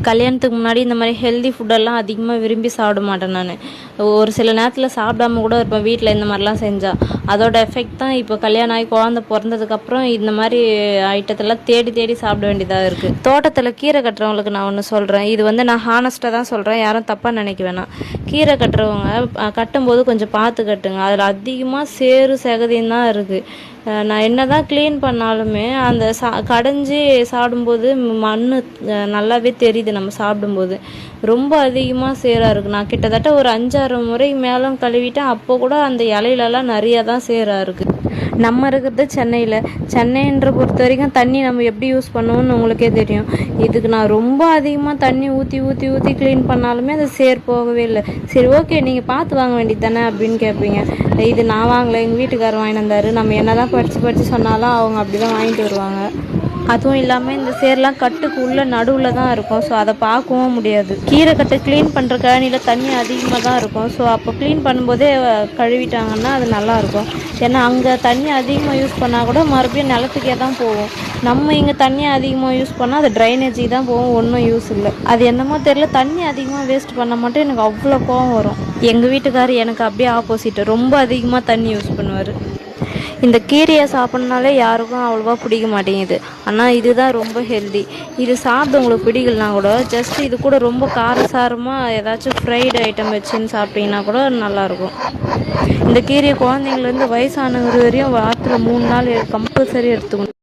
கல்யாணத்துக்கு முன்னாடி இந்த மாதிரி ஹெல்தி ஃபுட்டெல்லாம் அதிகமாக விரும்பி சாப்பிட மாட்டேன் நான். ஒரு சில நேரத்தில் சாப்பிடாம கூட இருப்பேன் வீட்டில் இந்த மாதிரிலாம் செஞ்சால். அதோட எஃபெக்ட் தான் இப்போ கல்யாணம் ஆகி குழந்த பிறந்ததுக்கப்புறம் இந்த மாதிரி ஐட்டத்தெல்லாம் தேடி தேடி சாப்பிட வேண்டியதாக இருக்குது. தோட்டத்தில் கீரை கட்டுறவங்களுக்கு நான் ஒன்று சொல்கிறேன். இது நான் ஹானஸ்ட்டாக தான் சொல்கிறேன், யாரும் தப்பாக நினைக்க வேணாம். கீரை கட்டுறவங்க கட்டும்போது கொஞ்சம் பார்த்து கட்டுங்க. அதில் அதிகமாக சேறு சகதியும் தான் இருக்குது. நான் என்ன தான் க்ளீன் பண்ணாலுமே அந்த கடைஞ்சி சாப்பிடும்போது மண் நல்லாவே தெரியுது. நம்ம சாப்பிடும்போது ரொம்ப அதிகமாக சேராக இருக்குது. நான் கிட்டத்தட்ட ஒரு 5-6 முறை மேலும் கழுவிட்டேன். அப்போ கூட அந்த இலையிலலாம் நிறையா தான் சேராக இருக்குது. நம்ம இருக்கிறது சென்னைன்ற பொறுத்த வரைக்கும் தண்ணி நம்ம எப்படி யூஸ் பண்ணுவோம்னு உங்களுக்கே தெரியும். இதுக்கு நான் ரொம்ப அதிகமாக தண்ணி ஊற்றி ஊற்றி ஊற்றி க்ளீன் பண்ணாலுமே அது சேர் போகவே இல்லை. சரி, ஓகே, நீங்கள் பார்த்து வாங்க வேண்டியது தானே அப்படின்னு கேட்பீங்க. இது நான் வாங்கலை, எங்கள் வீட்டுக்காரர் வாங்கிட்டு வந்தார். நம்ம என்ன தான் படித்து சொன்னாலும் அவங்க அப்படி தான் வாங்கிட்டு வருவாங்க. அதுவும் இல்லாமல் இந்த சேர்லாம் கட்டுக்கு உள்ள நடுவில் தான் இருக்கும். ஸோ அதை பார்க்கவும் முடியாது. கீரை கட்டை க்ளீன் பண்ணுற கழனியில் தண்ணி அதிகமாக தான் இருக்கும். ஸோ அப்போ க்ளீன் பண்ணும்போதே கழுவிட்டாங்கன்னா அது நல்லாயிருக்கும். ஏன்னா அங்கே தண்ணி அதிகமாக யூஸ் பண்ணால் கூட மறுபடியும் நிலத்துக்கே தான் போகும். நம்ம இங்கே தண்ணியை அதிகமாக யூஸ் பண்ணால் அது ட்ரைனேஜுக்கு தான் போகும், ஒன்றும் யூஸ் இல்லை. அது என்னமோ தெரியல, தண்ணி அதிகமாக வேஸ்ட் பண்ண மாட்டேன். எனக்கு அவ்வளோ கோவம் வரும். எங்கள் வீட்டுக்காரர் எனக்கு அப்படியே ஆப்போசிட்டு, ரொம்ப அதிகமாக தண்ணி யூஸ் பண்ணுவார். இந்த கீரையை சாப்பிட்னாலே யாருக்கும் அவ்வளோவா பிடிக்க மாட்டேங்குது. ஆனால் இதுதான் ரொம்ப ஹெல்தி. இது சாப்பிட உங்களுக்கு பிடிக்கலனா கூட ஜஸ்ட் இது கூட ரொம்ப காரசாரமாக ஏதாச்சும் ஃப்ரைடு ஐட்டம் வச்சுன்னு சாப்பிட்டீங்கன்னா கூட நல்லாயிருக்கும். இந்த கீரையை குழந்தைங்கலேருந்து வயசானவங்க வரையும் வாரத்தில் 3 நாள் கம்பல்சரி எடுத்துக்கணும்.